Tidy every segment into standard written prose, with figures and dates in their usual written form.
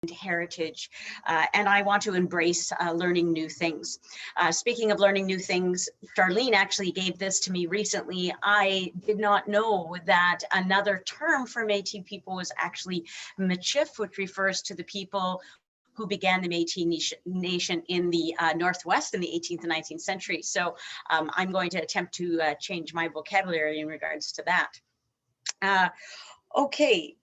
heritage, and I want to embrace learning new things. Speaking of learning new things, Charlene actually gave this to me recently. I did not know that another term for Métis people was actually Michif, which refers to the people who began the Métis Nation in the Northwest in the 18th and 19th century. So I'm going to attempt to change my vocabulary in regards to that. Okay,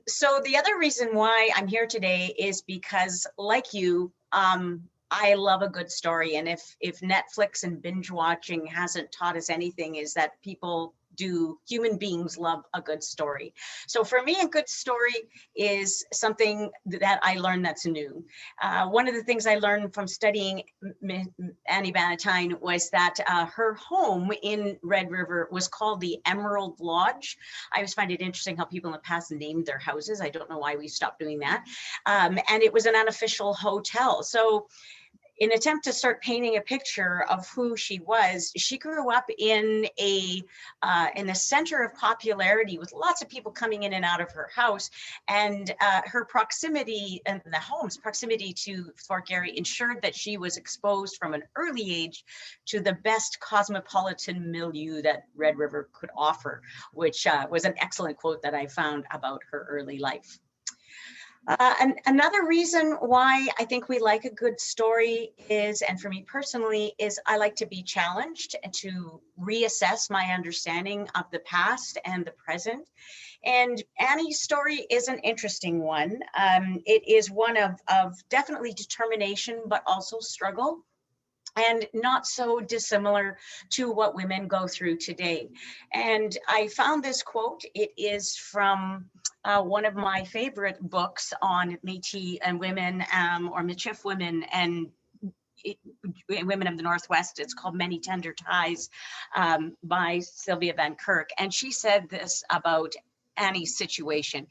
so the other reason why I'm here today is because, like you, I love a good story. And if Netflix and binge watching hasn't taught us anything, is that human beings love a good story. So for me, a good story is something that I learned that's new. One of the things I learned from studying Annie Bannatyne was that her home in Red River was called the Emerald Lodge. I always find it interesting how people in the past named their houses. I don't know why we stopped doing that. And it was an unofficial hotel. So in an attempt to start painting a picture of who she was, she grew up in the center of popularity with lots of people coming in and out of her house, and her proximity and the home's proximity to Fort Garry ensured that she was exposed from an early age to the best cosmopolitan milieu that Red River could offer, which was an excellent quote that I found about her early life. And another reason why I think we like a good story is, and for me personally, is I like to be challenged and to reassess my understanding of the past and the present. And Annie's story is an interesting one. It is one of definitely determination, but also struggle, and not so dissimilar to what women go through today. And I found this quote. It is from one of my favorite books on Métis and women, or Michif women and women of the Northwest. It's called Many Tender Ties, by Sylvia Van Kirk. And she said this about Annie's situation.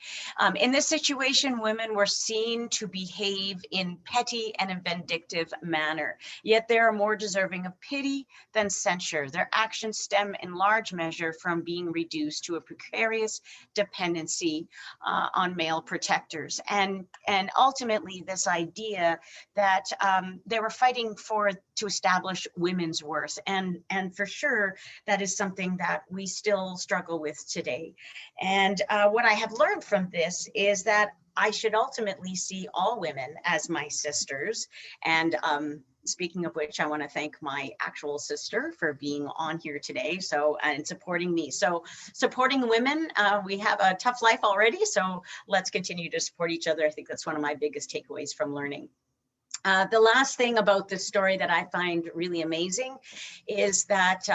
In this situation, women were seen to behave in petty and a vindictive manner, yet they are more deserving of pity than censure. Their actions stem in large measure from being reduced to a precarious dependency on male protectors. And ultimately this idea that they were fighting to establish women's worth. And for sure, that is something that we still struggle with today. And what I have learned from this is that I should ultimately see all women as my sisters. And speaking of which, I want to thank my actual sister for being on here today, and supporting me. So supporting women, we have a tough life already, so let's continue to support each other. I think that's one of my biggest takeaways from learning. The last thing about this story that I find really amazing is that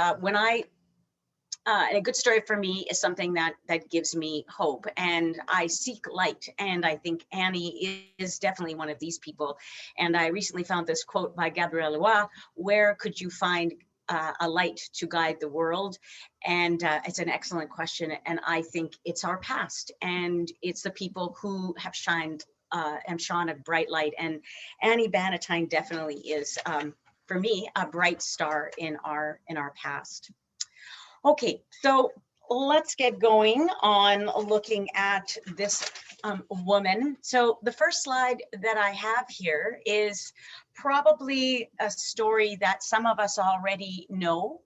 and a good story for me is something that gives me hope, and I seek light. And I think Annie is definitely one of these people. And I recently found this quote by Gabrielle Lois: "Where could you find a light to guide the world?" And it's an excellent question. And I think it's our past, and it's the people who have shone a bright light. And Annie Bannatyne definitely is, for me, a bright star in our past. Okay, so let's get going on looking at this woman. So the first slide that I have here is probably a story that some of us already know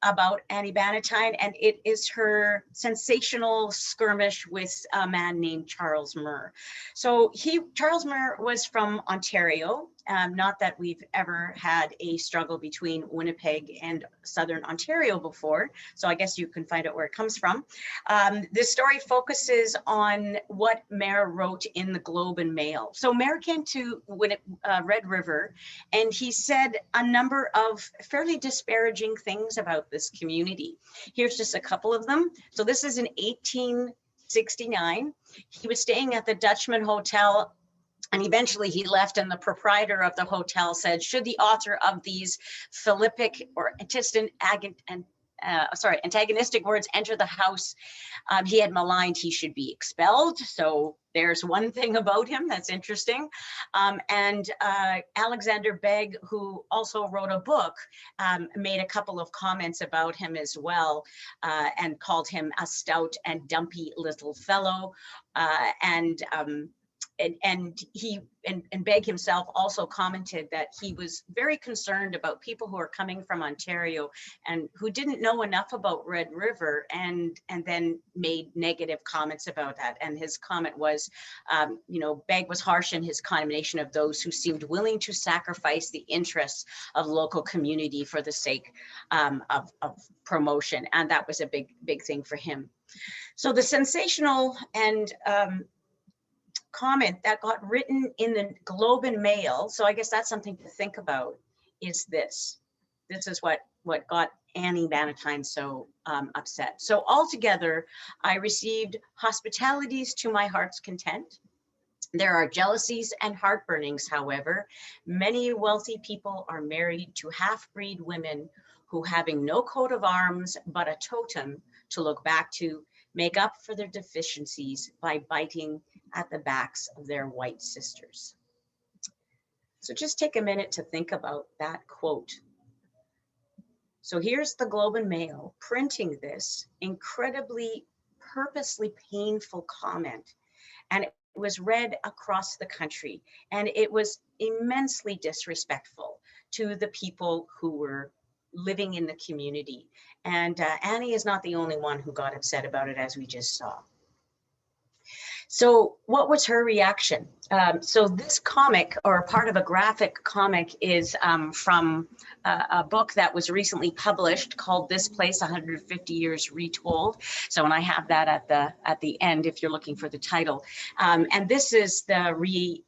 about Annie Bannatyne, and it is her sensational skirmish with a man named Charles Muir. So Charles Muir was from Ontario. Not that we've ever had a struggle between Winnipeg and Southern Ontario before, so I guess you can find out where it comes from. This story focuses on what Muir wrote in the Globe and Mail. So Muir came to Red River, and he said a number of fairly disparaging things about this community. Here's just a couple of them. So this is in 1869. He was staying at the Dutchman Hotel, and eventually he left, and the proprietor of the hotel said, should the author of these philippic or antagonistic words enter the house he had maligned, he should be expelled. So there's one thing about him that's interesting. And Alexander Begg, who also wrote a book, made a couple of comments about him as well, and called him a stout and dumpy little fellow. and Beg himself also commented that he was very concerned about people who are coming from Ontario and who didn't know enough about Red River, and then made negative comments about that. And his comment was, Beg was harsh in his condemnation of those who seemed willing to sacrifice the interests of local community for the sake of promotion, and that was a big thing for him. So the sensational and comment that got written in the Globe and Mail, so I guess that's something to think about, is this. This is what got Annie Bannatyne so upset. So altogether, I received hospitalities to my heart's content. There are jealousies and heartburnings, however. Many wealthy people are married to half-breed women who, having no coat of arms but a totem to look back to, make up for their deficiencies by biting at the backs of their white sisters. So just take a minute to think about that quote. So here's the Globe and Mail printing this incredibly purposely painful comment, and it was read across the country, and it was immensely disrespectful to the people who were living in the community. And Annie is not the only one who got upset about it, as we just saw. So what was her reaction? So this comic, or part of a graphic comic, is from a book that was recently published called This Place, 150 Years Retold. So, and I have that at the end if you're looking for the title. And this is the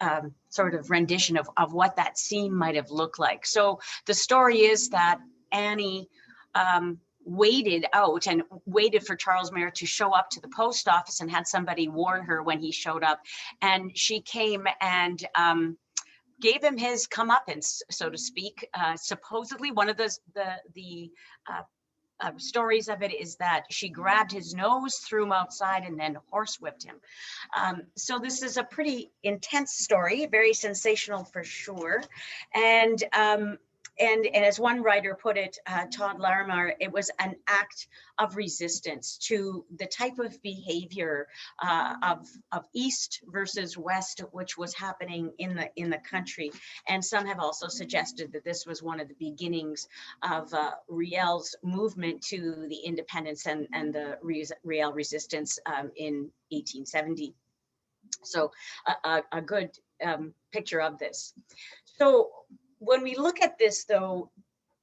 sort of rendition of what that scene might have looked like. So the story is that Annie waited out and waited for Charles Mayer to show up to the post office, and had somebody warn her when he showed up. And she came and gave him his comeuppance, so to speak. Supposedly, one of the stories of it is that she grabbed his nose, threw him outside, and then horsewhipped him. So this is a pretty intense story, very sensational for sure. And as one writer put it, Todd Larimer, it was an act of resistance to the type of behavior of East versus West, which was happening in the country. And some have also suggested that this was one of the beginnings of Riel's movement to the independence and the Riel resistance in 1870. So a good picture of this. So when we look at this, though,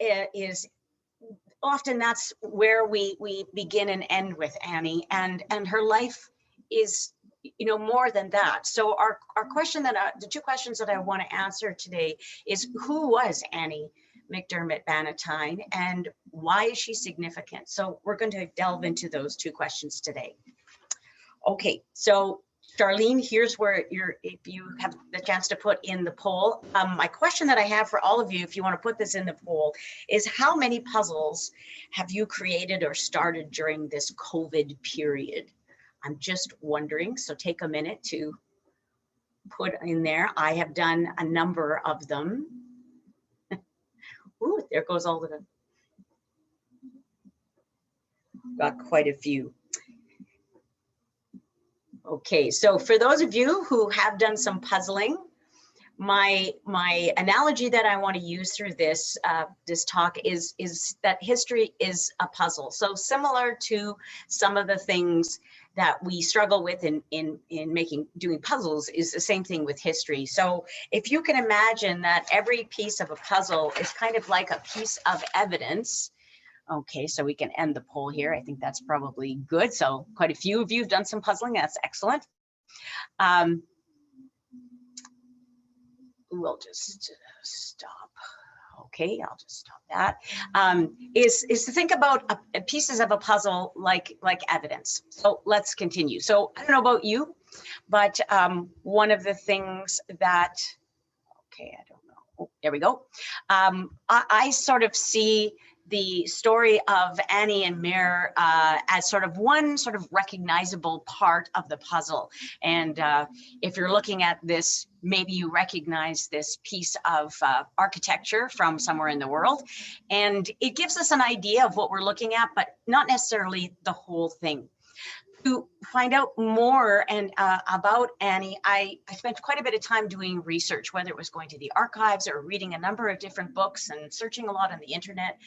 is often that's where we begin and end with Annie, and her life is, more than that. So our question the two questions that I want to answer today is, who was Annie McDermott Bannatyne, and why is she significant? So we're going to delve into those two questions today. Okay, so Charlene, here's where if you have the chance to put in the poll. My question that I have for all of you, if you want to put this in the poll, is how many puzzles have you created or started during this COVID period? I'm just wondering, so take a minute to put in there. I have done a number of them. Ooh, there goes all of them. Got quite a few. Okay, so for those of you who have done some puzzling, my analogy that I want to use through this this talk is that history is a puzzle. So similar to some of the things that we struggle with in doing puzzles, is the same thing with history. So if you can imagine that every piece of a puzzle is kind of like a piece of evidence. Okay, so we can end the poll here. I think that's probably good. So quite a few of you have done some puzzling. That's excellent. We'll just stop. Okay, I'll just stop that. Is to think about pieces of a puzzle like evidence. So let's continue. So I don't know about you, but one of the things that, okay, I don't know. Oh, there we go. I sort of see the story of Annie and Mayer as sort of one sort of recognizable part of the puzzle. And if you're looking at this, maybe you recognize this piece of architecture from somewhere in the world. And it gives us an idea of what we're looking at, but not necessarily the whole thing. To find out more and about Annie, I spent quite a bit of time doing research, whether it was going to the archives or reading a number of different books and searching a lot on the internet,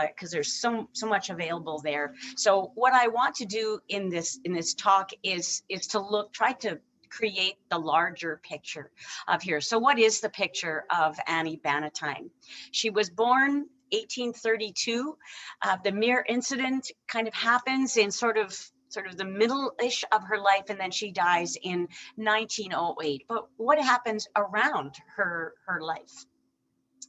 because there's so much available there. So what I want to do in this talk is to try to create the larger picture of here. So what is the picture of Annie Bannatyne? She was born 1832. The mere incident kind of happens in sort of the middle-ish of her life, and then she dies in 1908. But what happens around her life?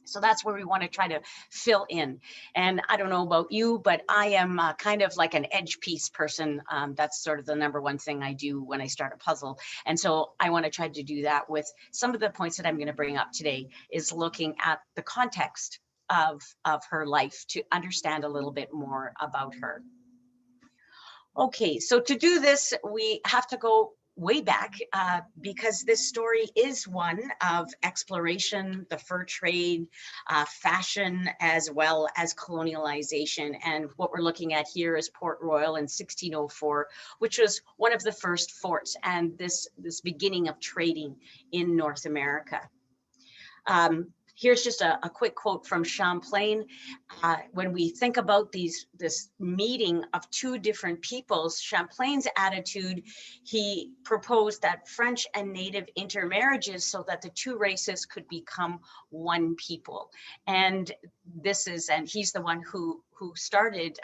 So that's where we want to try to fill in. And I don't know about you, but I am kind of like an edge piece person. That's sort of the number one thing I do when I start a puzzle. And so I want to try to do that with some of the points that I'm going to bring up today, is looking at the context of her life to understand a little bit more about her. Okay, so to do this, we have to go way back because this story is one of exploration, the fur trade, fashion, as well as colonialization. And what we're looking at here is Port Royal in 1604, which was one of the first forts and this beginning of trading in North America. Here's just a quick quote from Champlain. When we think about this meeting of two different peoples, Champlain's attitude, he proposed that French and Native intermarriages so that the two races could become one people. And he's the one who started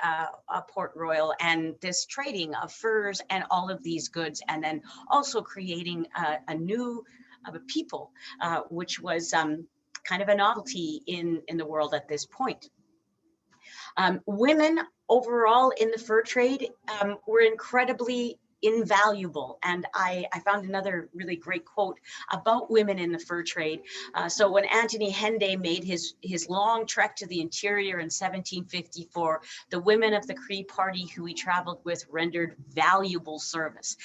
Port Royal and this trading of furs and all of these goods, and then also creating a new people, which was kind of a novelty in the world at this point. Women overall in the fur trade were incredibly invaluable. And I found another really great quote about women in the fur trade. So when Anthony Henday made his long trek to the interior in 1754, the women of the Cree party who he traveled with rendered valuable service.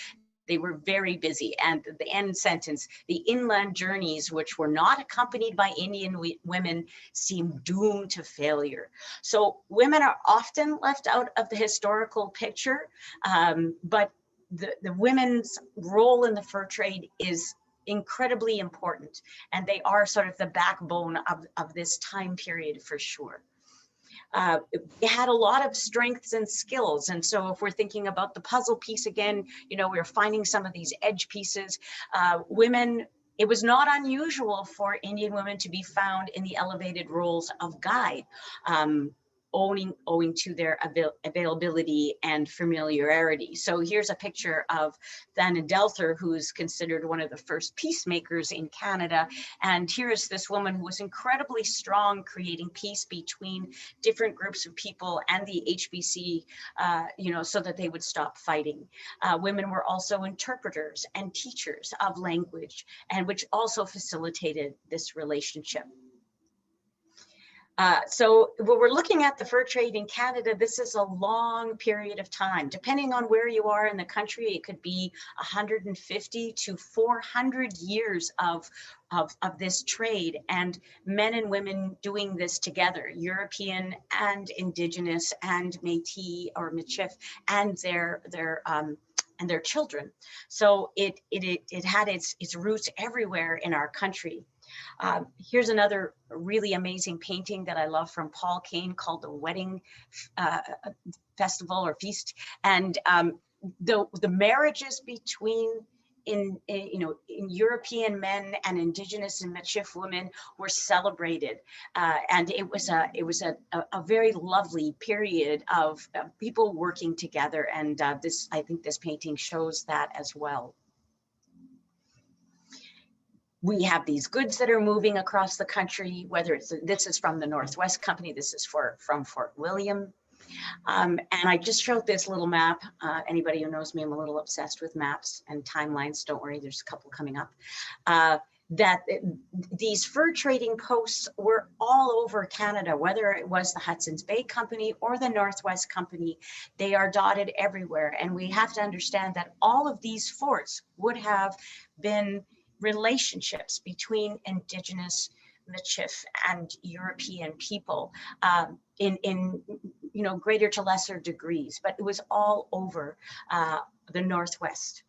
They were very busy. And the end sentence, the inland journeys, which were not accompanied by Indian women, seemed doomed to failure. So women are often left out of the historical picture, but the women's role in the fur trade is incredibly important. And they are sort of the backbone of this time period for sure. It had a lot of strengths and skills. And so if we're thinking about the puzzle piece again, we're finding some of these edge pieces. Women, it was not unusual for Indian women to be found in the elevated roles of guide, owing to their availability and familiarity. So here's a picture of Dalnavert, who's considered one of the first peacemakers in Canada. And here's this woman who was incredibly strong, creating peace between different groups of people and the HBC, so that they would stop fighting. Women were also interpreters and teachers of language, and which also facilitated this relationship. So when we're looking at the fur trade in Canada, this is a long period of time. Depending on where you are in the country, it could be 150 to 400 years of this trade, and men and women doing this together, European and Indigenous and Métis or Michif, and their children. So it had its roots everywhere in our country. Here's another really amazing painting that I love from Paul Kane called The Wedding Festival or Feast. And the marriages between in European men and Indigenous and Michif women were celebrated, and it was a very lovely period of people working together. And I think this painting shows that as well. We have these goods that are moving across the country, whether this is from the Northwest Company, this is from Fort William. And I just showed this little map. Anybody who knows me, I'm a little obsessed with maps and timelines. Don't worry, there's a couple coming up. These fur trading posts were all over Canada, whether it was the Hudson's Bay Company or the Northwest Company. They are dotted everywhere. And we have to understand that all of these forts would have been relationships between Indigenous, Michif, and European people in greater to lesser degrees, but it was all over the Northwest.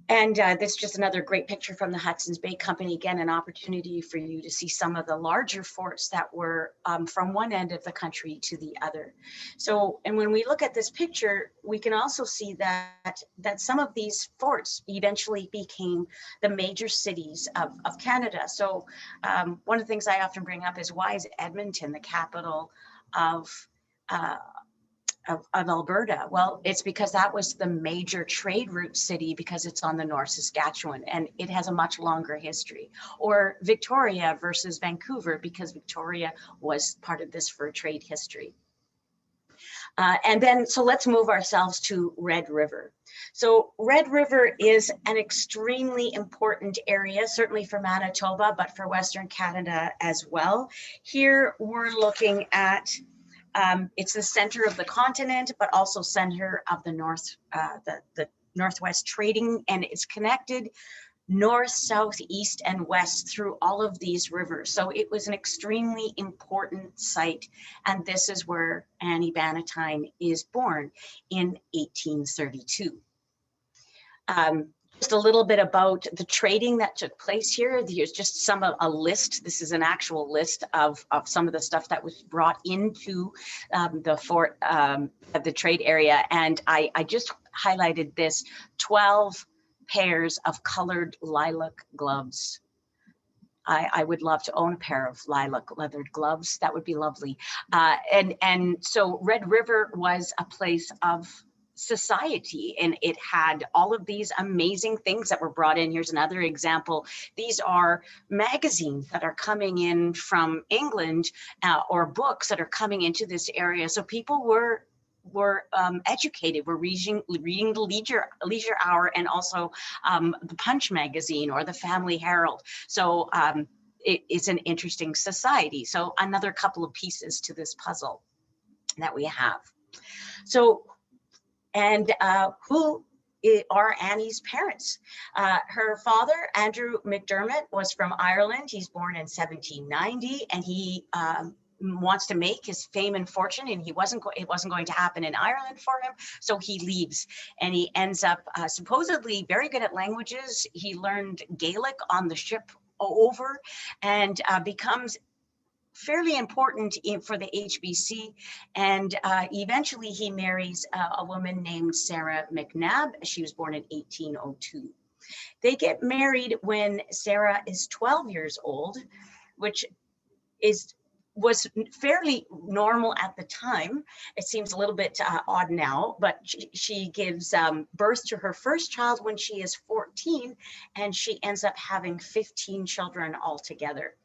And this is just another great picture from the Hudson's Bay Company. Again, an opportunity for you to see some of the larger forts that were from one end of the country to the other. So, and when we look at this picture, we can also see that some of these forts eventually became the major cities of Canada. So one of the things I often bring up is, why is Edmonton the capital of Alberta? Well, it's because that was the major trade route city, because it's on the North Saskatchewan and it has a much longer history. Or Victoria versus Vancouver, because Victoria was part of this fur trade history. And then, so let's move ourselves to Red River. So Red River is an extremely important area, certainly for Manitoba, but for Western Canada as well. Here we're looking at it's the center of the continent, but also center of the Northwest trading, and it's connected north, south, east, and west through all of these rivers. So it was an extremely important site, and this is where Annie Bannatyne is born in 1832. Just a little bit about the trading that took place here. Here's just a list. This is an actual list of some of the stuff that was brought into the fort, the trade area. And I just highlighted this: 12 pairs of colored lilac gloves. I would love to own a pair of lilac leathered gloves. That would be lovely. And so Red River was a place of society, and it had all of these amazing things that were brought in. Here's another example. These are magazines that are coming in from England, or books that are coming into this area. So people were educated. We're reading the Leisure Hour, and also the Punch magazine or the Family Herald. So it's an interesting society. So another couple of pieces to this puzzle that we have. So, and who are Annie's parents? Her father, Andrew McDermott, was from Ireland. He's born in 1790, and he wants to make his fame and fortune, and it wasn't going to happen in Ireland for him, so he leaves, and he ends up supposedly very good at languages. He learned Gaelic on the ship over, and becomes fairly important for the HBC, and eventually he marries a woman named Sarah McNabb. She was born in 1802. They get married when Sarah is 12 years old, which was fairly normal at the time. It seems a little bit odd now, but she gives birth to her first child when she is 14, and she ends up having 15 children altogether.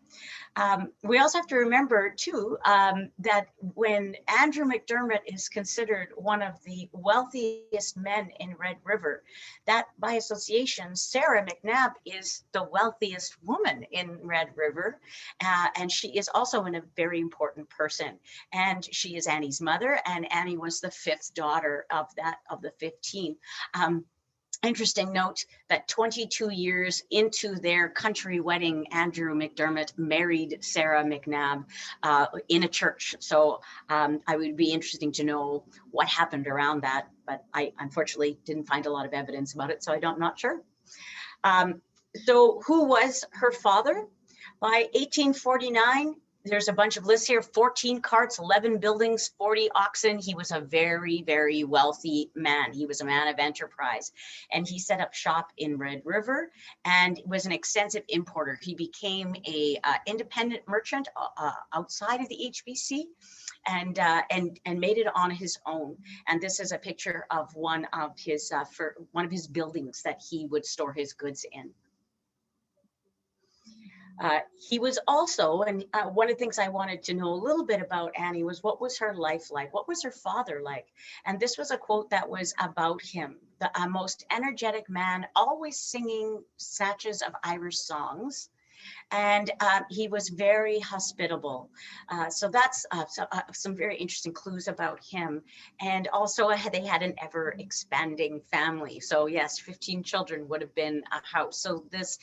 We also have to remember too that when Andrew McDermott is considered one of the wealthiest men in Red River, that by association, Sarah McNabb is the wealthiest woman in Red River, and she is also a very important person. And she is Annie's mother, and Annie was the 5th daughter of the 15. Interesting note that 22 years into their country wedding, Andrew McDermott married Sarah McNabb in a church. So I would be interesting to know what happened around that, but I unfortunately didn't find a lot of evidence about it, so I'm not sure. So who was her father? By 1849, there's a bunch of lists here: 14 carts, 11 buildings, 40 oxen. He was a very, very wealthy man. He was a man of enterprise, and he set up shop in Red River and was an extensive importer. He became a independent merchant outside of the HBC, and made it on his own. And this is a picture of one of his buildings that he would store his goods in. He was also, and one of the things I wanted to know a little bit about Annie was, what was her life like? What was her father like? And this was a quote that was about him: the most energetic man, always singing snatches of Irish songs. And he was very hospitable. So that's some very interesting clues about him. And also they had an ever expanding family. So yes, 15 children would have been a house. So this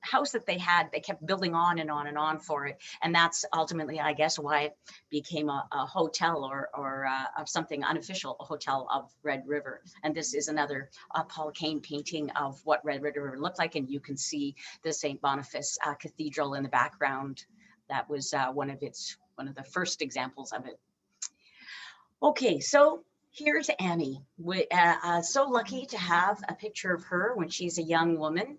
house that they had, they kept building on and on and on for it. And that's ultimately, I guess, why it became a hotel or something unofficial, a hotel of Red River. And this is another Paul Kane painting of what Red River looked like. And you can see the St. Boniface Cathedral in the background. That was one of the first examples of it. Okay, so here's Annie. So lucky to have a picture of her when she's a young woman.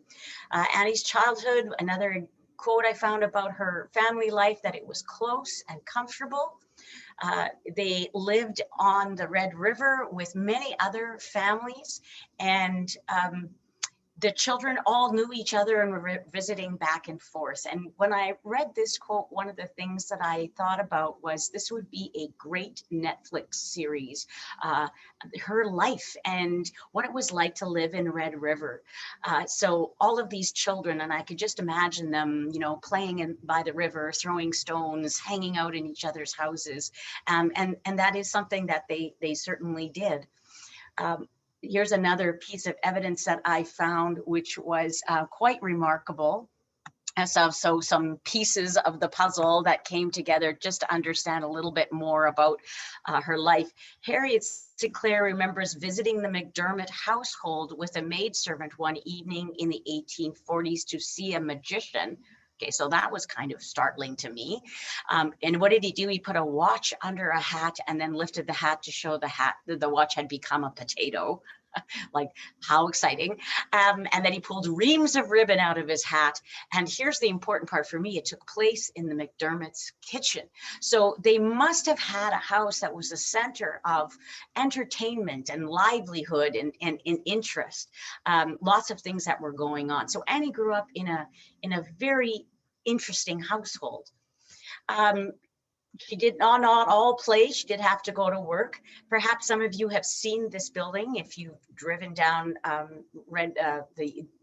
Annie's childhood, another quote I found about her family life, that it was close and comfortable. They lived on the Red River with many other families, and the children all knew each other and were visiting back and forth. And when I read this quote, one of the things that I thought about was this would be a great Netflix series, her life and what it was like to live in Red River. So all of these children, and I could just imagine them, you know, playing by the river, throwing stones, hanging out in each other's houses. And that is something that they certainly did. Here's another piece of evidence that I found, which was quite remarkable. So some pieces of the puzzle that came together just to understand a little bit more about her life. Harriet Sinclair remembers visiting the McDermott household with a maidservant one evening in the 1840s to see a magician. Okay, so that was kind of startling to me. And what did he do? He put a watch under a hat and then lifted the hat to show the watch had become a potato. Like, how exciting. And then he pulled reams of ribbon out of his hat. And here's the important part for me. It took place in the McDermott's kitchen. So they must have had a house that was a center of entertainment and livelihood and interest. Lots of things that were going on. So Annie grew up in a very interesting household. She did not all play. She did have to go to work. Perhaps some of you have seen this building if you've driven down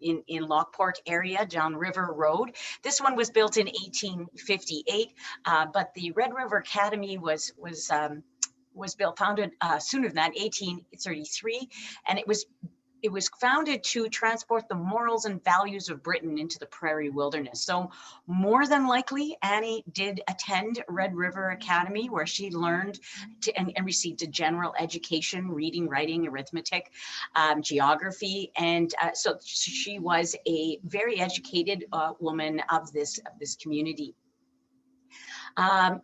in Lockport area, down River Road. This one was built in 1858, but the Red River Academy was founded sooner than that, 1833, and it was founded to transport the morals and values of Britain into the prairie wilderness. So more than likely, Annie did attend Red River Academy, where she learned and received a general education, reading, writing, arithmetic, geography. And so she was a very educated woman of this community.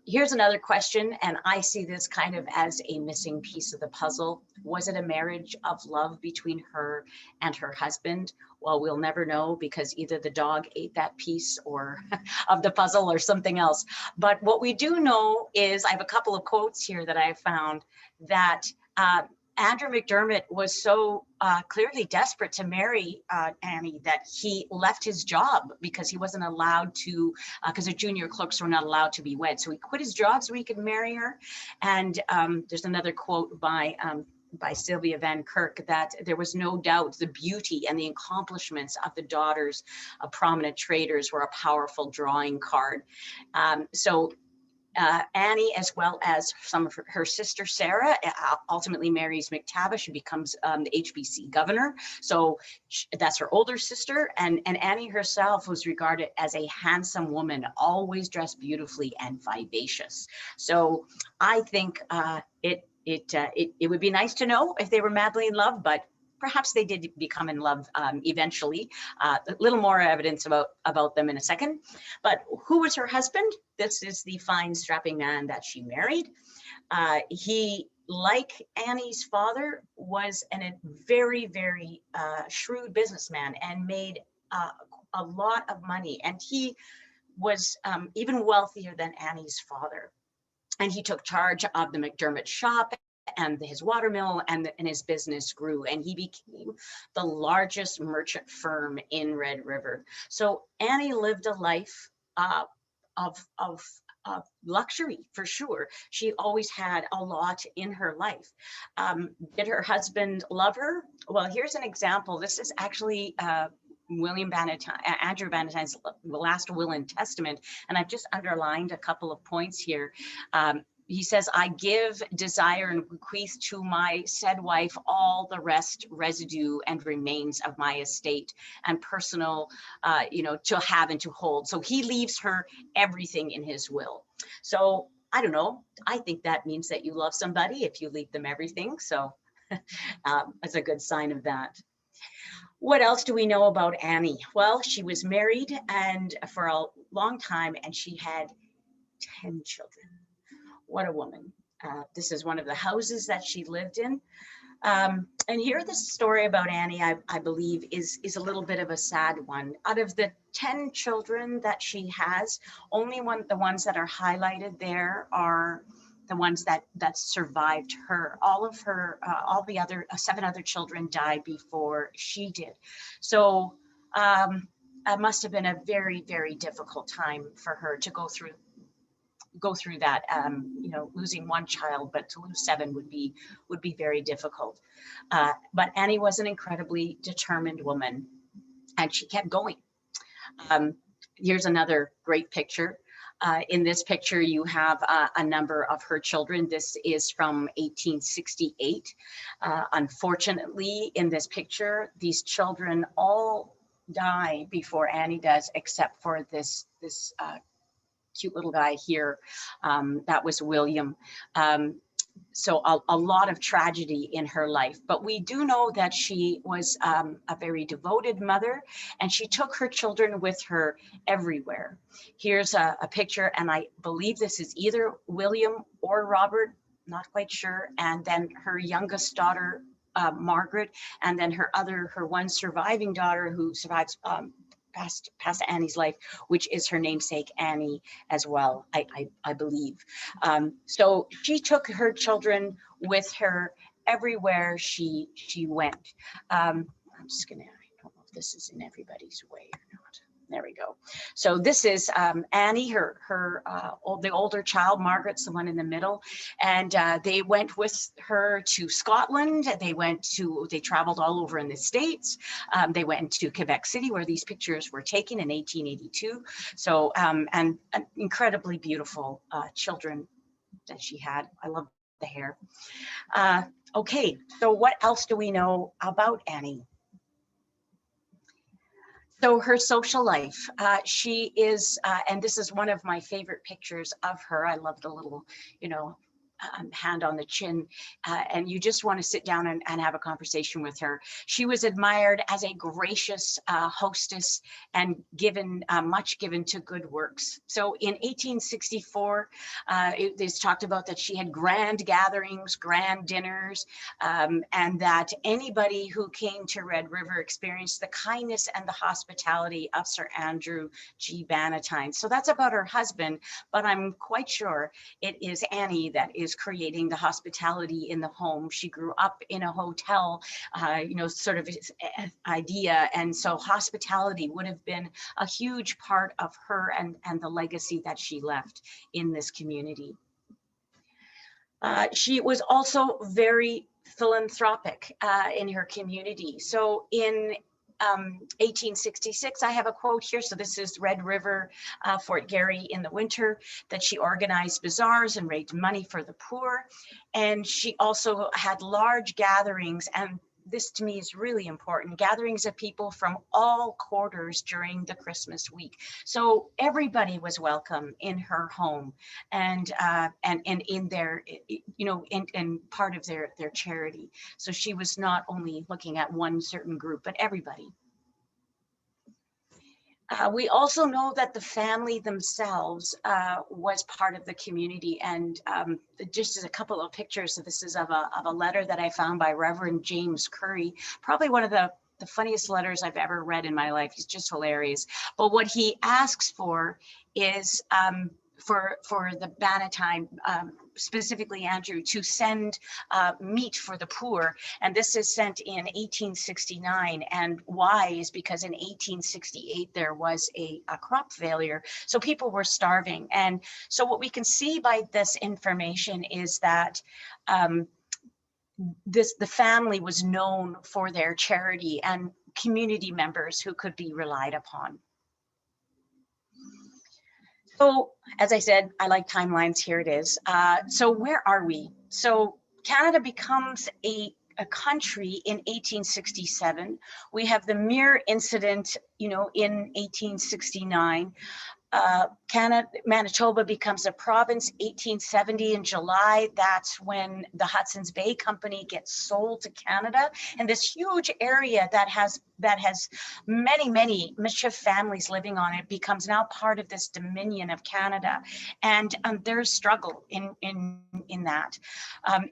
Here's another question, and I see this kind of as a missing piece of the puzzle. Was it a marriage of love between her and her husband? Well, we'll never know, because either the dog ate that piece or of the puzzle or something else. But what we do know is, I have a couple of quotes here that I found, that Andrew McDermott was so clearly desperate to marry Annie that he left his job because he wasn't allowed to, because the junior clerks were not allowed to be wed. So he quit his job so he could marry her. And there's another quote by Sylvia Van Kirk, that there was no doubt the beauty and the accomplishments of the daughters of prominent traders were a powerful drawing card. Annie, as well as some of her sister Sarah, ultimately marries McTavish and becomes the HBC governor. So that's her older sister, and Annie herself was regarded as a handsome woman, always dressed beautifully and vivacious. So I think it would be nice to know if they were madly in love, but perhaps they did become in love eventually. A little more evidence about them in a second. But who was her husband? This is the fine, strapping man that she married. He, like Annie's father, was a very, very shrewd businessman and made a lot of money. And he was even wealthier than Annie's father. And he took charge of the McDermott shop and his watermill, and his business grew, and he became the largest merchant firm in Red River. So Annie lived a life of luxury, for sure. She always had a lot in her life. Did her husband love her? Well, here's an example. This is actually William Bannatyne, Andrew Bannatyne's last will and testament, and I've just underlined a couple of points here. He says, I give, desire, and bequeath to my said wife all the rest, residue, and remains of my estate and personal, to have and to hold. So he leaves her everything in his will. So I don't know. I think that means that you love somebody if you leave them everything. So it's a good sign of that. What else do we know about Annie? Well, she was married and for a long time, and she had 10 children. What a woman. This is one of the houses that she lived in. And here, the story about Annie, I believe, is a little bit of a sad one. Out of the 10 children that she has, only the ones that are highlighted there are the ones that survived her. All the other 7 other children died before she did. So it must have been a very, very difficult time for her to go through that. Losing one child, but to lose 7 would be very difficult. But Annie was an incredibly determined woman, and she kept going. Here's another great picture. In this picture, you have a number of her children. This is from 1868. Unfortunately, in this picture, these children all die before Annie does, except for this cute little guy here. That was William. So a lot of tragedy in her life, but we do know that she was a very devoted mother, and she took her children with her everywhere. Here's a picture, and I believe this is either William or Robert, not quite sure, and then her youngest daughter, Margaret, and then her one surviving daughter who survives past Annie's life, which is her namesake Annie as well, I believe. So she took her children with her everywhere she went. I'm just gonna, I don't know if this is in everybody's way or not. There we go. So this is Annie, the older child. Margaret's the one in the middle, and they went with her to Scotland. They traveled all over in the States. They went to Quebec City, where these pictures were taken in 1882. So and incredibly beautiful children that she had. I love the hair. Okay, so what else do we know about Annie? So her social life, she is, and this is one of my favorite pictures of her. I love the little, hand on the chin, and you just want to sit down and have a conversation with her. She was admired as a gracious hostess and much given to good works. So in 1864, it is talked about that she had grand gatherings, grand dinners, and that anybody who came to Red River experienced the kindness and the hospitality of Sir Andrew G. Bannatyne. So that's about her husband, but I'm quite sure it is Annie that is creating the hospitality in the home. She grew up in a hotel, sort of idea. And so hospitality would have been a huge part of her and the legacy that she left in this community. She was also very philanthropic in her community. So in 1866, I have a quote here. So this is Red River, Fort Garry in the winter, that she organized bazaars and raised money for the poor. And she also had large gatherings, and this to me is really important, gatherings of people from all quarters during the Christmas week. So everybody was welcome in her home and in their, and part of their charity. So she was not only looking at one certain group, but everybody. We also know that the family themselves was part of the community, and just as a couple of pictures, so this is of a letter that I found by Reverend James Curry, probably one of the funniest letters I've ever read in my life. He's just hilarious. But what he asks for is for the Bannatyne, specifically Andrew, to send meat for the poor. And this is sent in 1869. And why is because in 1868, there was a crop failure. So people were starving. And so what we can see by this information is that the family was known for their charity and community members who could be relied upon. So, as I said, I like timelines. Here it is. So where are we? So Canada becomes a country in 1867. We have the Muir incident, in 1869. Manitoba becomes a province 1870 in July. That's when the Hudson's Bay Company gets sold to Canada, and this huge area that has many Michif families living on it becomes now part of this Dominion of Canada, and there's struggle in that.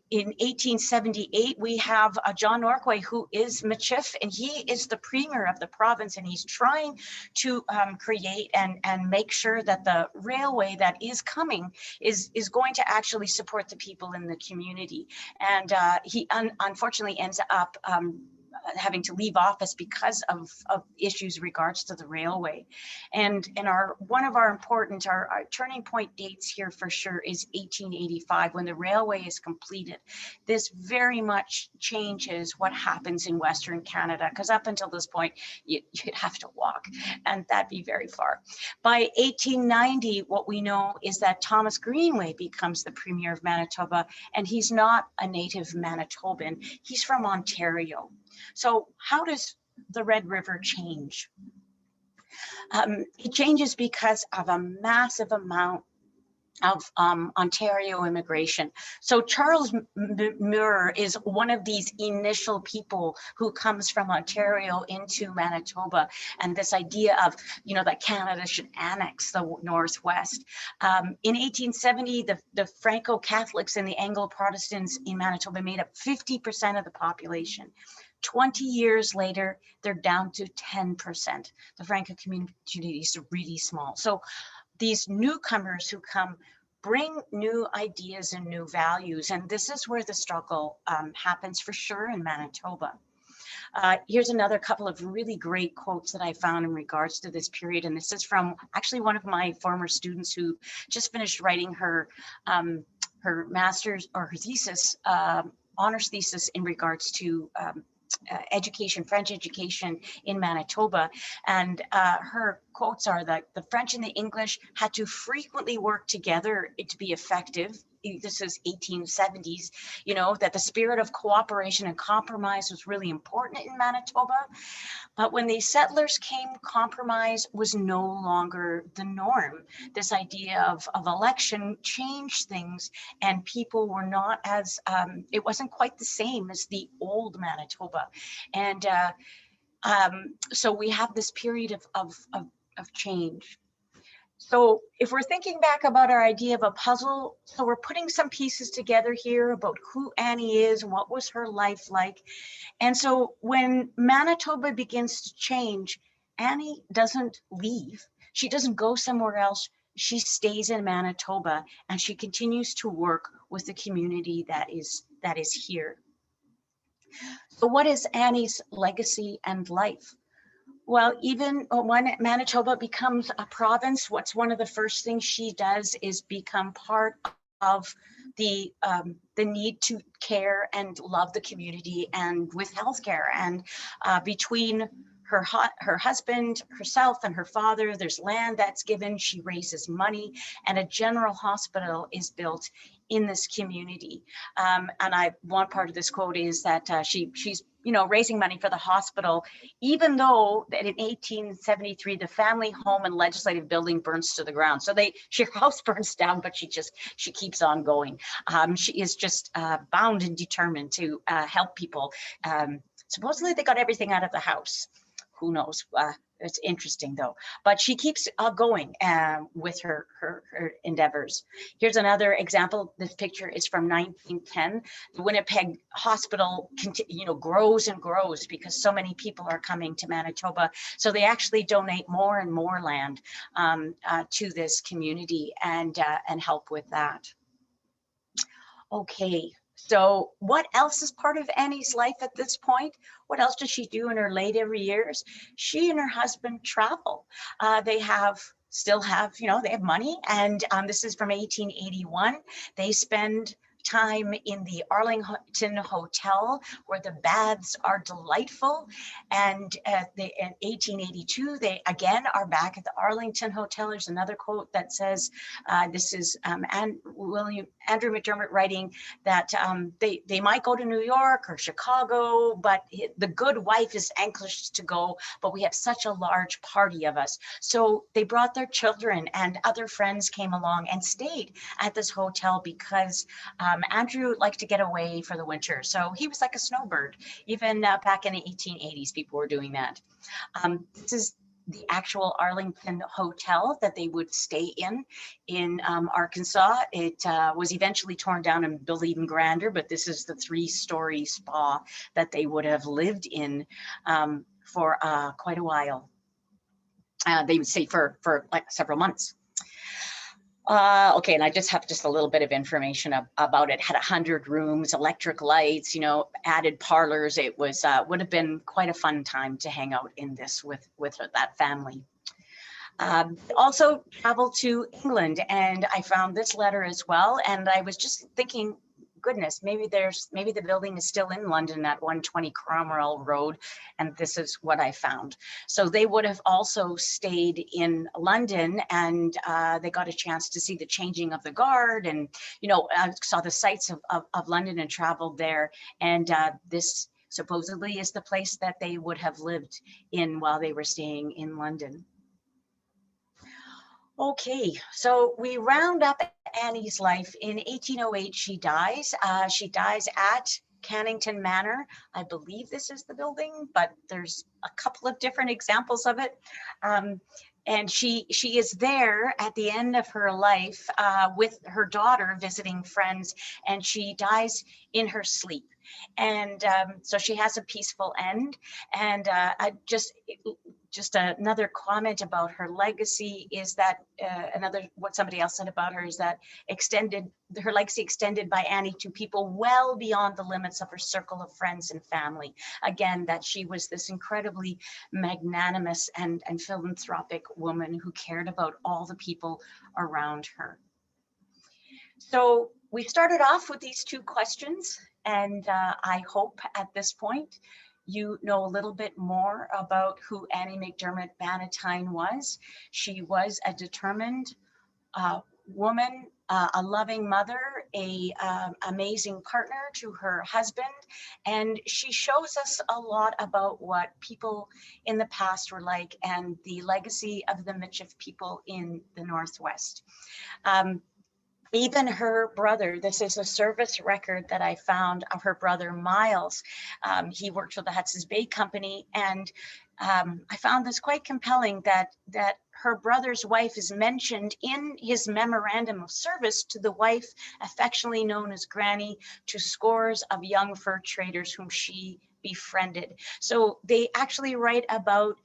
In 1878, we have John Norquay, who is Michif, and he is the premier of the province, and he's trying to create and make sure that the railway that is coming is going to actually support the people in the community. And he unfortunately ends up having to leave office because of issues in regards to the railway. And one of our important, our turning point dates here for sure is 1885, when the railway is completed. This very much changes what happens in Western Canada, because up until this point, you'd have to walk, and that'd be very far. By 1890, what we know is that Thomas Greenway becomes the Premier of Manitoba, and he's not a native Manitoban, he's from Ontario. So how does the Red River change? It changes because of a massive amount of Ontario immigration. So Charles Muir is one of these initial people who comes from Ontario into Manitoba, and this idea of, that Canada should annex the Northwest. In 1870, the Franco-Catholics and the Anglo-Protestants in Manitoba made up 50% of the population. 20 years later, they're down to 10%. The Franco community is really small. So these newcomers who come bring new ideas and new values, and this is where the struggle happens for sure in Manitoba. Here's another couple of really great quotes that I found in regards to this period, and this is from actually one of my former students who just finished writing her master's or her thesis, honors thesis in regards to education, French education in Manitoba. And her quotes are that the French and the English had to frequently work together to be effective. This is 1870s, that the spirit of cooperation and compromise was really important in Manitoba. But when the settlers came, compromise was no longer the norm. This idea of election changed things, and people were not as, it wasn't quite the same as the old Manitoba. And so we have this period of change. So if we're thinking back about our idea of a puzzle, so we're putting some pieces together here about who Annie is, what was her life like. And so when Manitoba begins to change, Annie doesn't leave. She doesn't go somewhere else. She stays in Manitoba, and she continues to work with the community that is here. So what is Annie's legacy and life? Well, even when Manitoba becomes a province, what's one of the first things she does is become part of the need to care and love the community, and with healthcare. And between her husband, herself, and her father, there's land that's given. She raises money, and a general hospital is built in this community. And one part of this quote is that she's raising money for the hospital, even though that in 1873 the family home and legislative building burns to the ground. So her house burns down, but she keeps on going. She is just bound and determined to help people. Supposedly they got everything out of the house. Who knows? It's interesting though, but she keeps going with her endeavors. Here's another example. This picture is from 1910. The Winnipeg Hospital grows and grows because so many people are coming to Manitoba. So they actually donate more and more land to this community and help with that. Okay. So what else is part of Annie's life at this point? What else does she do in her later years? She and her husband travel. They still have money. And this is from 1881. They spend time in the Arlington Hotel, where the baths are delightful. And in 1882, they again are back at the Arlington Hotel. There's another quote that says, this is Andrew McDermott writing that they might go to New York or Chicago, but the good wife is anxious to go, but we have such a large party of us. So they brought their children, and other friends came along and stayed at this hotel because Andrew liked to get away for the winter. So he was like a snowbird. Even back in the 1880s, people were doing that. This is the actual Arlington Hotel that they would stay in Arkansas. It was eventually torn down and built even grander, but this is the 3-story spa that they would have lived in for quite a while. They would stay for like several months. Okay, and I just have a little bit of information about it. Had 100 rooms, electric lights, you know, added parlors. It was would have been quite a fun time to hang out in this with that family. Also traveled to England, and I found this letter as well. And I was just thinking, goodness, maybe the building is still in London at 120 Cromwell Road, and this is what I found. So they would have also stayed in London, and they got a chance to see the changing of the guard, and you know, saw the sights of London and traveled there. And this supposedly is the place that they would have lived in while they were staying in London. Okay, so we round up Annie's life. In 1808, she dies. She dies at Cannington Manor. I believe this is the building, but there's a couple of different examples of it. And she is there at the end of her life with her daughter visiting friends, and she dies in her sleep. And so she has a peaceful end. And I just another comment about her legacy is that what somebody else said about her is that her legacy extended by Annie to people well beyond the limits of her circle of friends and family. Again, that she was this incredibly magnanimous and philanthropic woman who cared about all the people around her. So we started off with these 2 questions, and I hope at this point you know a little bit more about who Annie McDermott Bannatyne was. She was a determined woman, a loving mother, a amazing partner to her husband, and she shows us a lot about what people in the past were like and the legacy of the Michif people in the Northwest. Even her brother, this is a service record that I found of her brother Miles. He worked for the Hudson's Bay Company, and I found this quite compelling that her brother's wife is mentioned in his memorandum of service to the wife affectionately known as Granny to scores of young fur traders whom she befriended. So they actually write about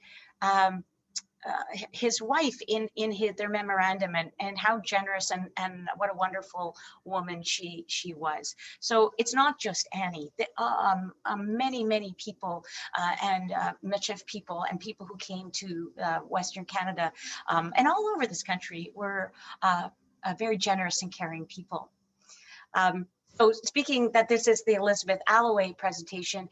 his wife in their memorandum, and how generous and what a wonderful woman she was. So it's not just Annie. Many people and Michif people and people who came to Western Canada and all over this country were very generous and caring people. So speaking that this is the Elizabeth Alloway presentation,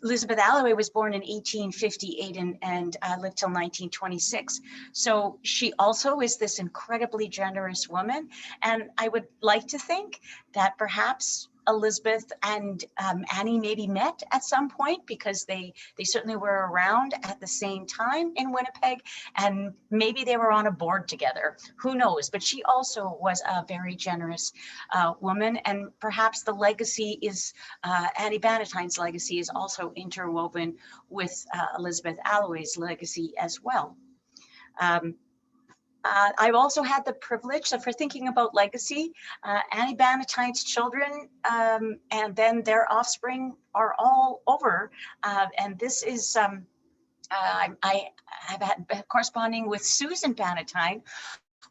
Elizabeth Alloway was born in 1858 and lived till 1926. So she also is this incredibly generous woman. And I would like to think that perhaps Elizabeth and Annie maybe met at some point, because they certainly were around at the same time in Winnipeg, and maybe they were on a board together. Who knows? But she also was a very generous woman, and perhaps the legacy is Annie Bannatyne's legacy is also interwoven with Elizabeth Alloway's legacy as well. I've also had the privilege of, for thinking about legacy, Annie Bannatyne's children and then their offspring are all over. And this is, I have had corresponding with Susan Bannatyne,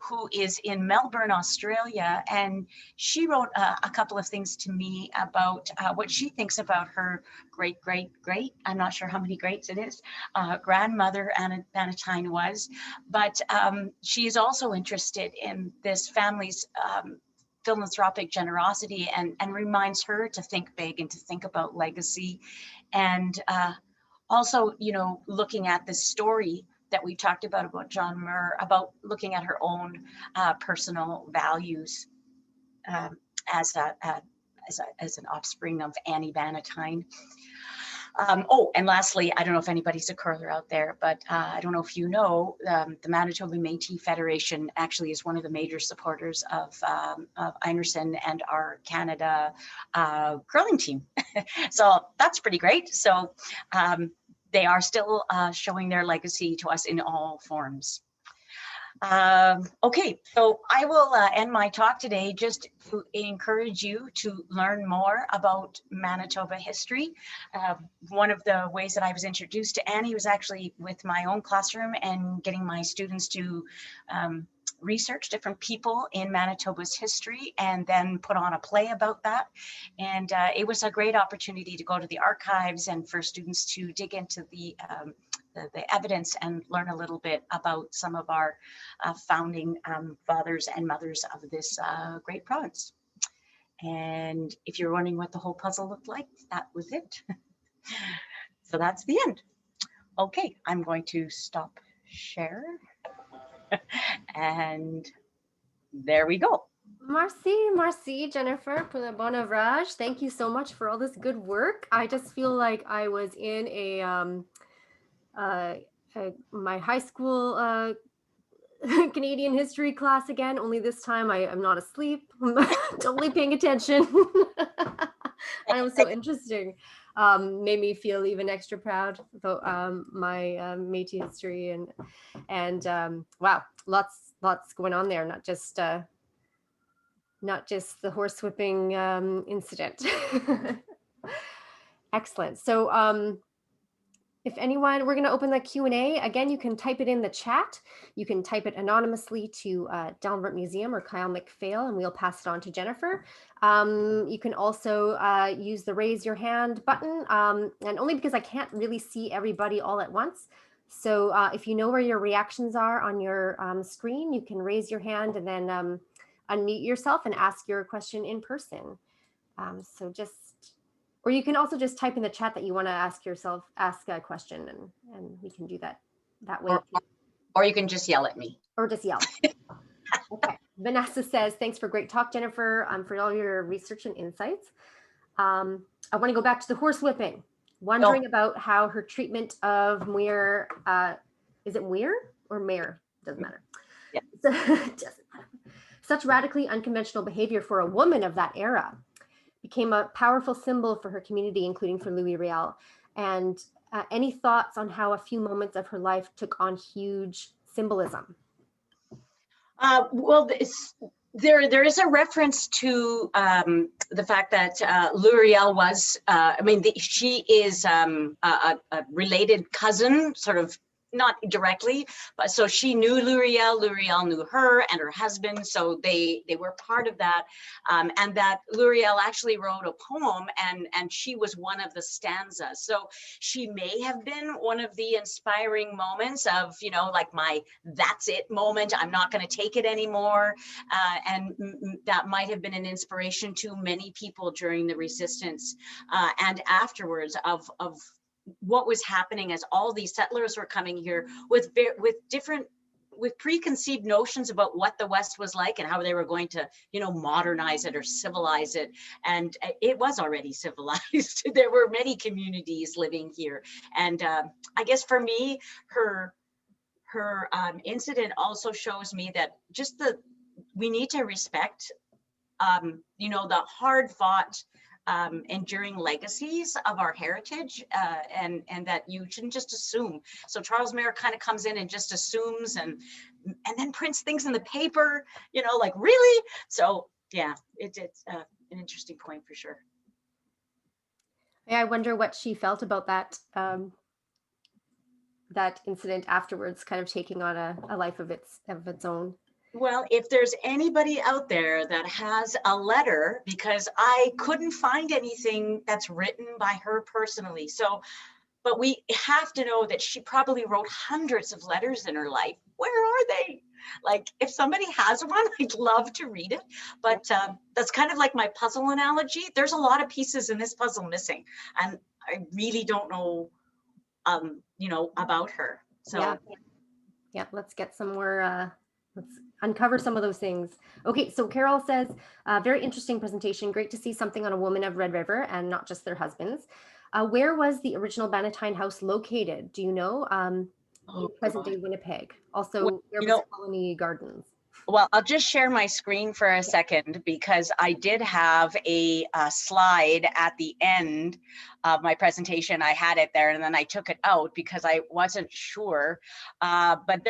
who is in Melbourne, Australia, and she wrote a couple of things to me about what she thinks about her great, I'm not sure how many greats it is, grandmother Anna Bannatyne was, but she is also interested in this family's philanthropic generosity, and reminds her to think big and to think about legacy. And also, you know, looking at this story that we talked about John Muir, about looking at her own personal values as an offspring of Annie Bannatyne. Oh, and lastly, I don't know if anybody's a curler out there, but I don't know if you know, the Manitoba Métis Federation actually is one of the major supporters of Einarson and our Canada curling team. So that's pretty great. So they are still showing their legacy to us in all forms. Okay, so I will end my talk today just to encourage you to learn more about Manitoba history. One of the ways that I was introduced to Annie was actually with my own classroom and getting my students to research different people in Manitoba's history and then put on a play about that. And it was a great opportunity to go to the archives and for students to dig into the evidence and learn a little bit about some of our founding fathers and mothers of this great province. And if you're wondering what the whole puzzle looked like, that was it. So that's the end. Okay, I'm going to stop share. And there we go. Merci, Jennifer, pour le bon ouvrage. Thank you so much for all this good work. I just feel like I was in my high school Canadian history class again, only this time I'm not asleep. I'm totally paying attention. And it was so interesting. Made me feel even extra proud about my Métis history and wow, lots going on there, not just the horsewhipping incident. Excellent. So if anyone, we're going to open the Q&A. Again, you can type it in the chat. You can type it anonymously to Dalnavert Museum or Kyle McPhail, and we'll pass it on to Jennifer. You can also use the raise your hand button, and only because I can't really see everybody all at once. So if you know where your reactions are on your screen, you can raise your hand and then unmute yourself and ask your question in person. So just, or you can also just type in the chat that you want to ask a question, and we can do that way. Or you can just yell at me. Or just yell. Okay. Vanessa says, thanks for great talk, Jennifer, for all your research and insights. I want to go back to the horsewhipping. Wondering about how her treatment of Muir, is it Muir or Mayor? Doesn't matter. Yeah. Doesn't matter. Such radically unconventional behavior for a woman of that era became a powerful symbol for her community, including for Louis Riel. And any thoughts on how a few moments of her life took on huge symbolism? Well, there is a reference to the fact that Louis Riel was, she is a related cousin, sort of, not directly, but so she knew Louis Riel knew her and her husband, so they were part of that, and that Louis Riel actually wrote a poem, and she was one of the stanzas. So she may have been one of the inspiring moments of, you know, like my that's it moment, I'm not going to take it anymore, and that might have been an inspiration to many people during the resistance and afterwards of what was happening as all these settlers were coming here with preconceived notions about what the West was like and how they were going to, you know, modernize it or civilize it. And it was already civilized. There were many communities living here. And I guess for me, her incident also shows me that just we need to respect, you know, the hard fought, enduring legacies of our heritage, and that you shouldn't just assume. So Charles Mayer kind of comes in and just assumes and then prints things in the paper, you know, like really? So yeah, it's an interesting point for sure. Yeah, I wonder what she felt about that that incident afterwards, kind of taking on a life of its own. Well, if there's anybody out there that has a letter, because I couldn't find anything that's written by her personally. So but we have to know that she probably wrote hundreds of letters in her life. Where are they? Like, if somebody has one, I'd love to read it. But that's kind of like my puzzle analogy. There's a lot of pieces in this puzzle missing, and I really don't know, about her. So yeah, let's get some more. Let's uncover some of those things. Okay, so Carol says, very interesting presentation. Great to see something on a woman of Red River and not just their husbands. Where was the original Bannatyne house located? Do you know? In present-day Winnipeg. Also, where was Colony Gardens? Well, I'll just share my screen for a second, because I did have a slide at the end of my presentation. I had it there and then I took it out because I wasn't sure. But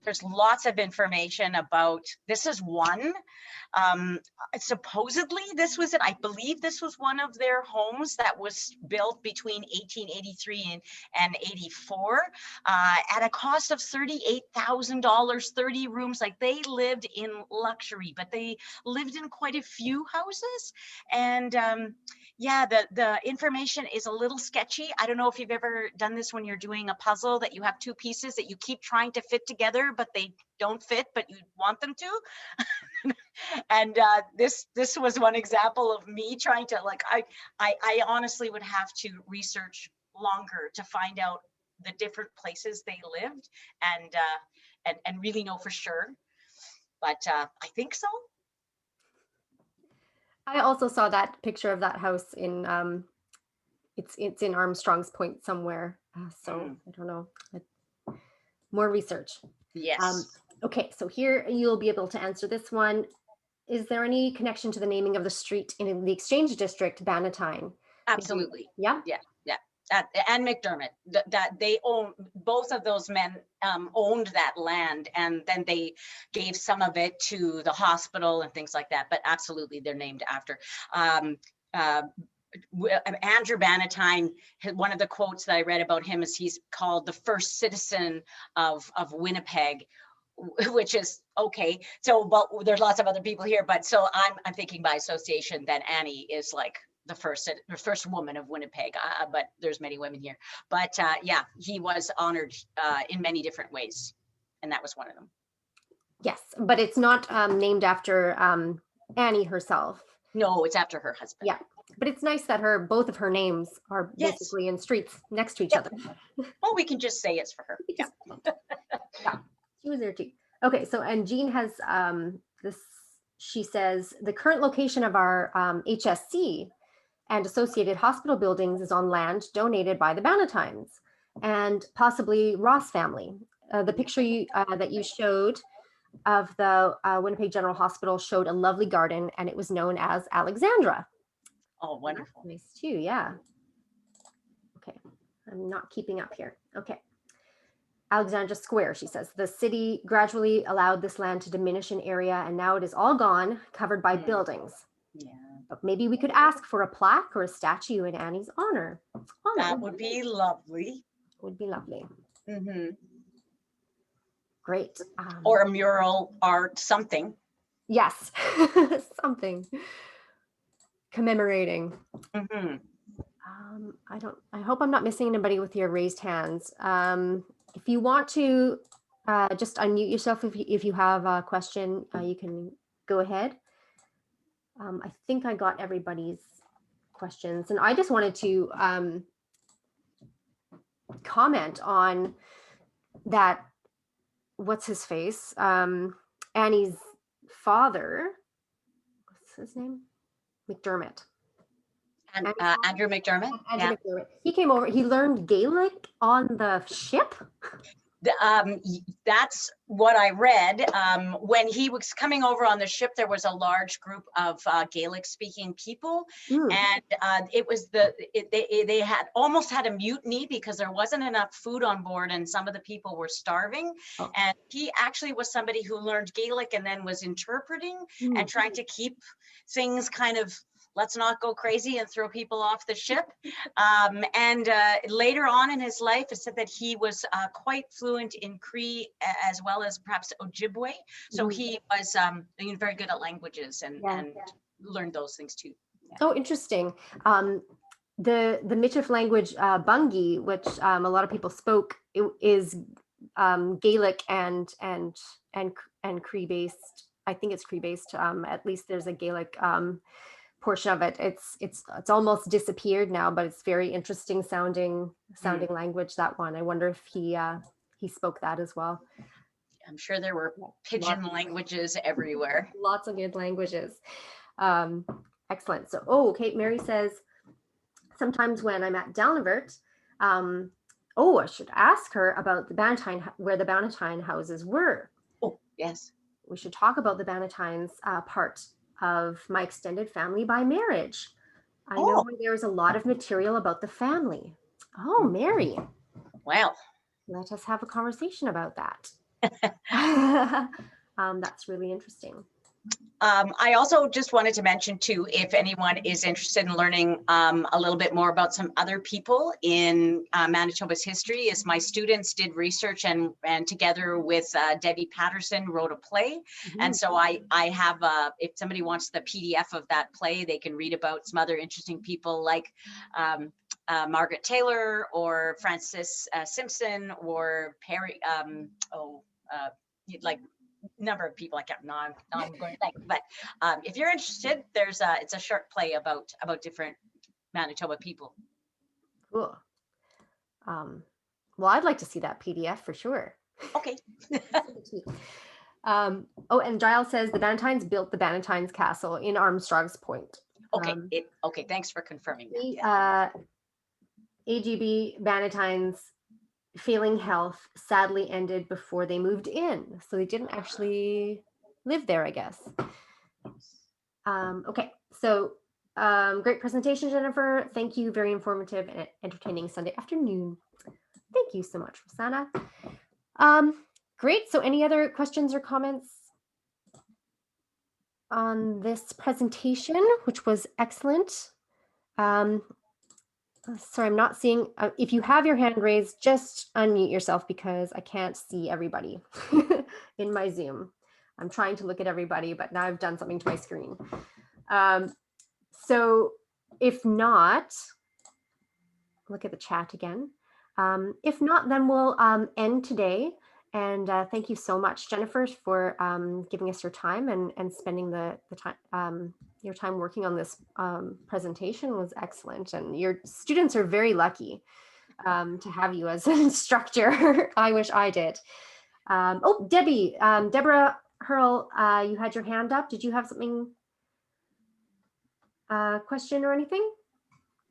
there's lots of information about, this is one. Supposedly this was it. I believe this was one of their homes that was built between 1883 and 84 at a cost of $38,000, 30 rooms. Like, they lived in luxury, but they lived in quite a few houses. And yeah, the information is a little sketchy. I don't know if you've ever done this when you're doing a puzzle, that you have two pieces that you keep trying to fit together, but they don't fit, but you want them to. And this was one example of me trying to, like, I honestly would have to research longer to find out the different places they lived and really know for sure. But I think so. I also saw that picture of that house in it's in Armstrong's Point somewhere. So I don't know. More research. Yes. Okay, so here you'll be able to answer this one. Is there any connection to the naming of the street in the Exchange District, Bannatyne? Absolutely. Yeah. And McDermott, that they own, both of those men owned that land, and then they gave some of it to the hospital and things like that. But absolutely, they're named after. Andrew Bannatyne, one of the quotes that I read about him is he's called the first citizen of Winnipeg, which is okay. So, but there's lots of other people here, but so I'm thinking by association that Annie is like the first woman of Winnipeg, but there's many women here. But yeah, he was honored in many different ways, and that was one of them. Yes, but it's not named after Annie herself. No, it's after her husband. Yeah, but it's nice that both of her names are basically in streets next to each other. Well, we can just say it's for her. Yeah. Yeah, she was there too. Okay, so, and Jean has this, she says, the current location of our HSC and associated hospital buildings is on land donated by the Bannatynes and possibly Ross family. The picture that you showed of the Winnipeg General Hospital showed a lovely garden, and it was known as Alexandra. Oh, wonderful. Nice too, yeah. Okay, I'm not keeping up here. Okay. Alexandra Square, she says, the city gradually allowed this land to diminish in area, and now it is all gone, covered by buildings. Yeah. But maybe we could ask for a plaque or a statue in Annie's honor. Oh, that would be lovely. Would be lovely. Mm-hmm. Great. Or a mural art, something. Yes, something commemorating. Mm-hmm. I hope I'm not missing anybody with your raised hands. If you want to just unmute yourself if you have a question, you can go ahead. I think I got everybody's questions, and I just wanted to comment on that. What's his face? Annie's father. What's his name? McDermott. Andrew McDermott. Andrew McDermott. He came over. He learned Gaelic on the ship. That's what I read. When he was coming over on the ship, there was a large group of Gaelic-speaking people, and it was they had almost had a mutiny because there wasn't enough food on board, and some of the people were starving. Oh. And he actually was somebody who learned Gaelic and then was interpreting and trying to keep things kind of. Let's not go crazy and throw people off the ship. And later on in his life, it said that he was quite fluent in Cree as well as perhaps Ojibwe. So he was very good at languages and learned those things too. Yeah. Oh, interesting. the Michif language, Bungi, which a lot of people spoke, is Gaelic and Cree based. I think it's Cree based. At least there's a Gaelic portion of it. It's almost disappeared now, but it's very interesting sounding language, that one. I wonder if he spoke that as well. I'm sure there were pidgin languages everywhere. Lots of good languages. Excellent. So, okay, Mary says, sometimes when I'm at Dalnavert, I should ask her about the Bannatyne, where the Bannatyne houses were. Oh, yes. We should talk about the Bannatynes part of my extended family by marriage. I know there's a lot of material about the family. Oh, Mary. Well. Let us have a conversation about that. That's really interesting. I also just wanted to mention too, if anyone is interested in learning a little bit more about some other people in Manitoba's history, is my students did research and together with Debbie Patterson wrote a play. And so I have, if somebody wants the PDF of that play, they can read about some other interesting people like Margaret Taylor or Francis Simpson or Perry, like number of people I can't I'm going to think, but if you're interested, it's a short play about different Manitoba people. Cool. Well, I'd like to see that PDF for sure. Okay. And Giles says the Bannatynes built the Valentines Castle in Armstrong's Point. Okay. Okay. Thanks for confirming that. AGB Bannatynes, failing health, sadly ended before they moved in. So they didn't actually live there, I guess. Okay, so great presentation, Jennifer. Thank you. Very informative and entertaining Sunday afternoon. Thank you so much, Rosanna. Great. So any other questions or comments on this presentation, which was excellent? Sorry, I'm not seeing, if you have your hand raised, just unmute yourself because I can't see everybody in my Zoom. I'm trying to look at everybody, but now I've done something to my screen. So if not, look at the chat again. If not, then we'll end today. And thank you so much, Jennifer, for giving us your time and spending the time, your time working on this presentation was excellent. And your students are very lucky to have you as an instructor. I wish I did. Debbie, Deborah Hurl, you had your hand up. Did you have something, question or anything?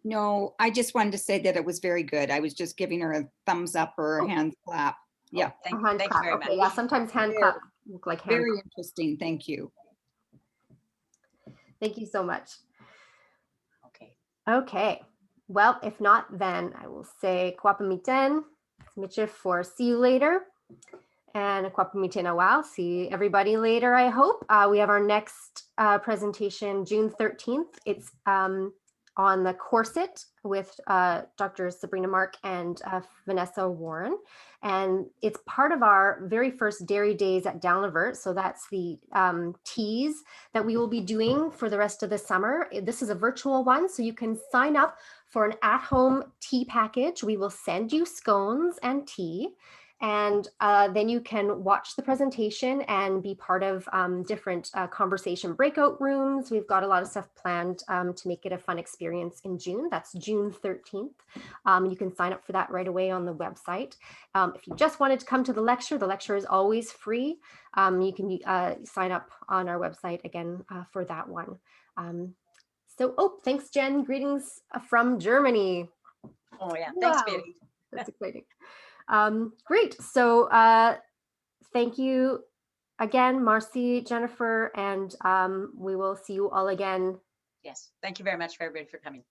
No, I just wanted to say that it was very good. I was just giving her a thumbs up or a hand clap. Yeah. Thank you very much. Yeah, sometimes hand claps look like hand Very clap. interesting. Thank you. Thank you so much. Okay. Okay. Well, if not, then I will say Kwapamiten, Michif for see you later. And Kwapamiten see everybody later, I hope. We have our next presentation June 13th. It's on the corset with Dr. Sabrina Mark and Vanessa Warren. And it's part of our very first Dairy Days at Dalnavert. So that's the teas that we will be doing for the rest of the summer. This is a virtual one, so you can sign up for an at-home tea package. We will send you scones and tea. And then you can watch the presentation and be part of different conversation breakout rooms. We've got a lot of stuff planned to make it a fun experience in June. That's June 13th. You can sign up for that right away on the website. If you just wanted to come to the lecture is always free. You can sign up on our website again for that one. Thanks, Jen. Greetings from Germany. Oh yeah, thanks, Betty. That's exciting. Great. So thank you again, Marcy, Jennifer, and we will see you all again. Yes. Thank you very much for everybody for coming.